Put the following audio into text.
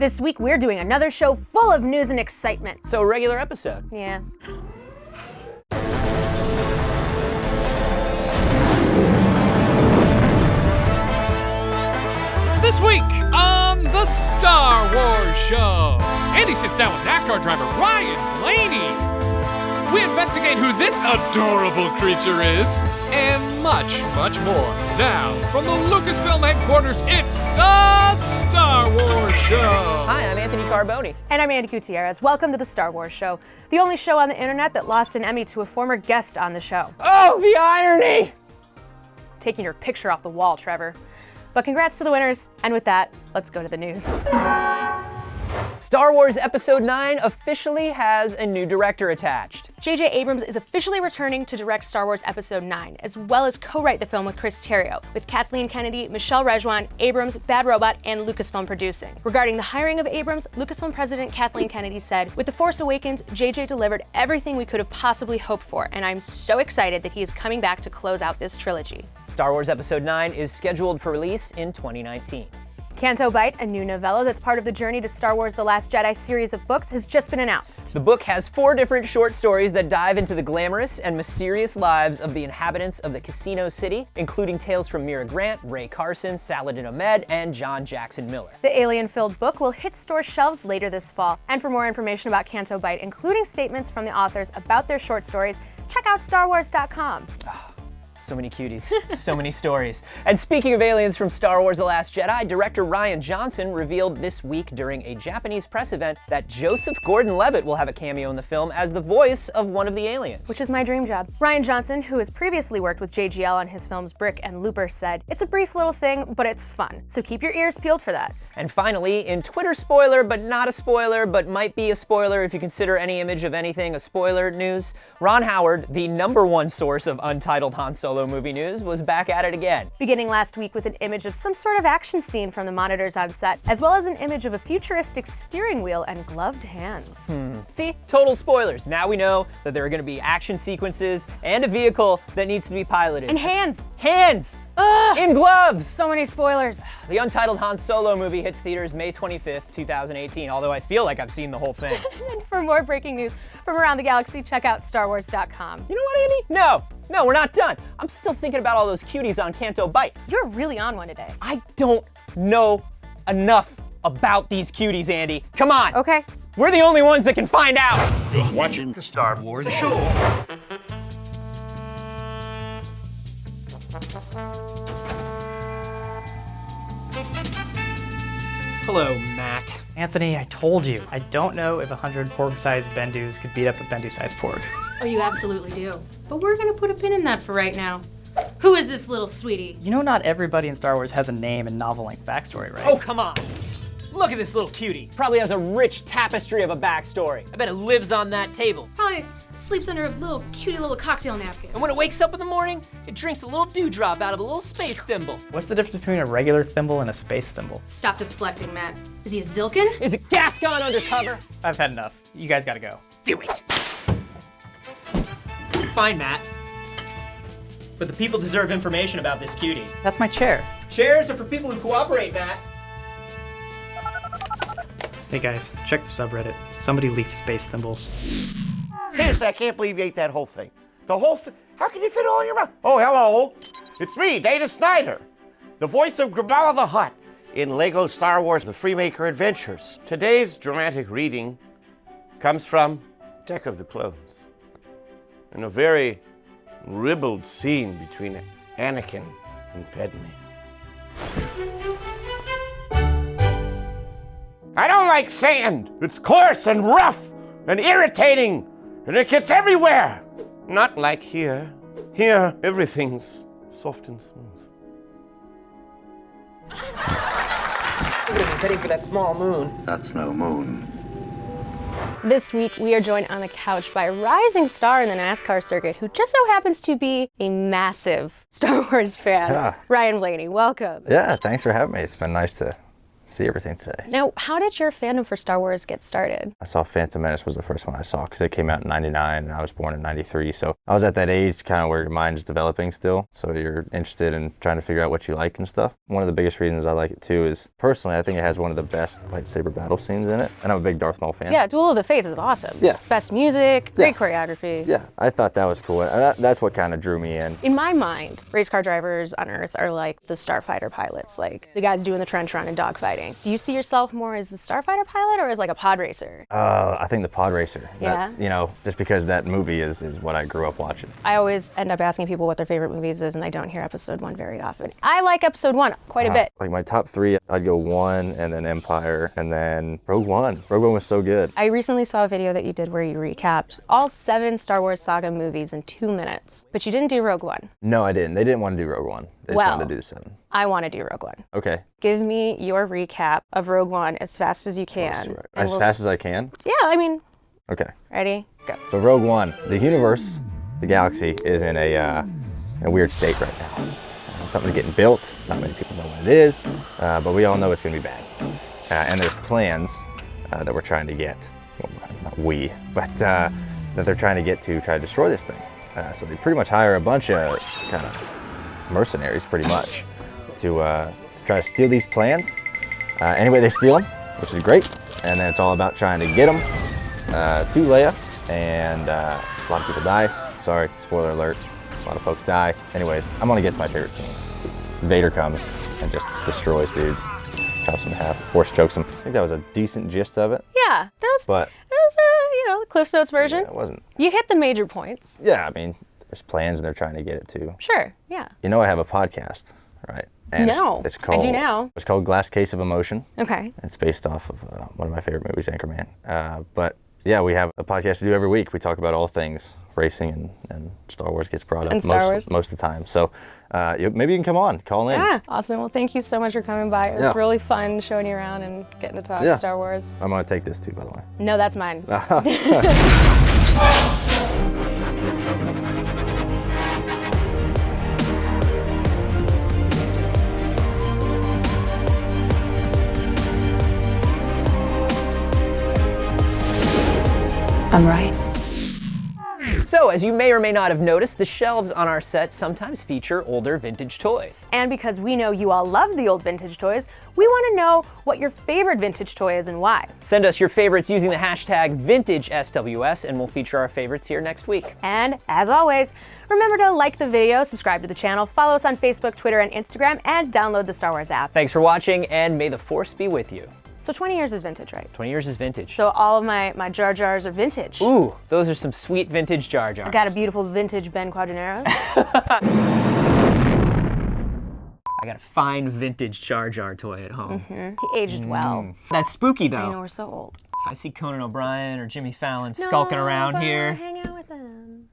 This week we're doing another show full of news and excitement. So a regular episode. Yeah. This week on the Star Wars Show, Andy sits down with NASCAR driver Ryan Blaney. We investigate who this adorable creature is, and much, much more. Now, from the Lucasfilm headquarters, it's the Star Wars Show. Hi, I'm Anthony Carboni. And I'm Andy Gutierrez. Welcome to the Star Wars Show, the only show on the internet that lost an Emmy to a former guest on the show. Oh, the irony! Taking your picture off the wall, Trevor. But congrats to the winners, and with that, let's go to the news. Star Wars Episode 9 officially has a new director attached. J.J. Abrams is officially returning to direct Star Wars Episode 9, as well as co-write the film with Chris Terrio, with Kathleen Kennedy, Michelle Rejwan, Abrams, Bad Robot, and Lucasfilm producing. Regarding the hiring of Abrams, Lucasfilm President Kathleen Kennedy said, "With The Force Awakens, J.J. delivered everything we could have possibly hoped for, and I'm so excited that he is coming back to close out this trilogy." Star Wars Episode 9 is scheduled for release in 2019. Canto Bight, a new novella that's part of the Journey to Star Wars The Last Jedi series of books, has just been announced. The book has 4 different short stories that dive into the glamorous and mysterious lives of the inhabitants of the Casino City, including tales from Mira Grant, Ray Carson, Saladin Ahmed, and John Jackson Miller. The alien-filled book will hit store shelves later this fall. And for more information about Canto Bight, including statements from the authors about their short stories, check out StarWars.com. So many cuties, so many stories. And speaking of aliens from Star Wars The Last Jedi, director Rian Johnson revealed this week during a Japanese press event that Joseph Gordon-Levitt will have a cameo in the film as the voice of one of the aliens. Which is my dream job. Rian Johnson, who has previously worked with JGL on his films Brick and Looper, said, "It's a brief little thing, but it's fun. So keep your ears peeled for that." And finally, in Twitter spoiler, but not a spoiler, but might be a spoiler if you consider any image of anything a spoiler news, Ron Howard, the #1 source of untitled Han Solo movie news, was back at it again. Beginning last week with an image of some sort of action scene from the monitors on set, as well as an image of a futuristic steering wheel and gloved hands. See? Total spoilers. Now we know that there are going to be action sequences and a vehicle that needs to be piloted. And hands! Hands! Ugh! In gloves! So many spoilers. The untitled Han Solo movie hits theaters May 25th, 2018, although I feel like I've seen the whole thing. And for more breaking news from around the galaxy, check out StarWars.com. You know what, Andy? No, we're not done. I'm still thinking about all those cuties on Canto Bight. You're really on one today. I don't know enough about these cuties, Andy. Come on. Okay. We're the only ones that can find out. You're watching the Star Wars Show. Hello, Matt. Anthony, I told you, I don't know if 100 porg-sized Bendus could beat up a Bendu-sized porg. Oh, you absolutely do. But we're gonna put a pin in that for right now. Who is this little sweetie? You know not everybody in Star Wars has a name and novel-length backstory, right? Oh, come on. Look at this little cutie. Probably has a rich tapestry of a backstory. I bet it lives on that table. Probably sleeps under a little cutie little cocktail napkin. And when it wakes up in the morning, it drinks a little dewdrop out of a little space thimble. What's the difference between a regular thimble and a space thimble? Stop deflecting, Matt. Is he a Zilkin? Is it Gascon undercover? I've had enough. You guys gotta go. Do it. Fine, Matt. But the people deserve information about this cutie. That's my chair. Chairs are for people who cooperate, Matt. Hey guys, check the subreddit. Somebody leaked space thimbles. Seriously, I can't believe you ate that whole thing. The whole thing? How can you fit it all in your mouth? Oh, hello. It's me, Dana Snyder, the voice of Graballa the Hutt in Lego Star Wars The Freemaker Adventures. Today's dramatic reading comes from Attack of the Clones, in a very ribald scene between Anakin and Padme. I don't like sand. It's coarse and rough and irritating, and it gets everywhere. Not like here. Here, everything's soft and smooth. He's heading for that small moon. That's no moon. This week, we are joined on the couch by a rising star in the NASCAR circuit who just so happens to be a massive Star Wars fan. Yeah. Ryan Blaney, welcome. Yeah, thanks for having me. It's been nice to see everything today. Now, how did your fandom for Star Wars get started? I saw Phantom Menace was the first one I saw because it came out in 99 and I was born in 93. So I was at that age kind of where your mind is developing still. So you're interested in trying to figure out what you like and stuff. One of the biggest reasons I like it too is personally I think it has one of the best lightsaber battle scenes in it. And I'm a big Darth Maul fan. Yeah, Duel of the Fates is awesome. Yeah. Best music, great Yeah. choreography. Yeah, I thought that was cool. And that's what kind of drew me in. In my mind, race car drivers on Earth are like the starfighter pilots, like the guys doing the trench run and dogfighting. Do you see yourself more as a starfighter pilot or as like a pod racer? I think the pod racer. Yeah. That, you know, just because that movie is what I grew up watching. I always end up asking people what their favorite movies is, and I don't hear episode 1 very often. I like episode 1 quite a bit. Like my top 3, I'd go 1 and then Empire and then Rogue One. Rogue One was so good. I recently saw a video that you did where you recapped all 7 Star Wars saga movies in 2 minutes, but you didn't do Rogue One. No, I didn't. They didn't want to do Rogue One. They just Well. wanted to do the 7. I want to do Rogue One. Okay. Give me your recap of Rogue One as fast as you can. and As we'll- fast as I can? Yeah, I mean, Okay. ready? Go. So Rogue One, the universe, the galaxy is in a weird state right now. Something's getting built. Not many people know what it is, but we all know it's going to be bad. And there's plans that we're trying to get. Well, not we, but that they're trying to get to try to destroy this thing. So they pretty much hire a bunch of kind of mercenaries, pretty much, to try to steal these plans. Anyway, they steal them, which is great. And then it's all about trying to get them to Leia, and a lot of people die. Sorry, spoiler alert. A lot of folks die. Anyways, I'm gonna get to my favorite scene. Vader comes and just destroys dudes, chops them in half, force chokes them. I think that was a decent gist of it, Yeah, that was but the Cliff Notes version. yeah, it wasn't. You hit the major points. Yeah, I mean, there's plans and they're trying to get it to. Sure, yeah. You know, I have a podcast, right? And No, it's I called. do now. It's called Glass Case of Emotion. Okay. It's based off of one of my favorite movies, Anchorman. But yeah, we have a podcast we do every week. We talk about all things racing, and Star Wars gets brought up And Star Wars. most of the time. So maybe you can come on, call in. Yeah, awesome. Well, thank you so much for coming by. It was Yeah. really fun showing you around and getting to talk Yeah. Star Wars. I'm gonna take this too, by the way. No, that's mine. I'm right. So, as you may or may not have noticed, the shelves on our set sometimes feature older vintage toys. And because we know you all love the old vintage toys, we want to know what your favorite vintage toy is and why. Send us your favorites using the hashtag VintageSWS, and we'll feature our favorites here next week. And as always, remember to like the video, subscribe to the channel, follow us on Facebook, Twitter, and Instagram, and download the Star Wars app. Thanks for watching, and may the Force be with you. So 20 years is vintage, right? 20 years is vintage. So all of my Jar Jars are vintage. Ooh, those are some sweet vintage Jar Jars. I got a beautiful vintage Ben Quadraneros. I got a fine vintage Jar Jar toy at home. He aged well. That's spooky I know, though. we're so old. If I see Conan O'Brien or Jimmy Fallon skulking around No, but I here. hang out with them.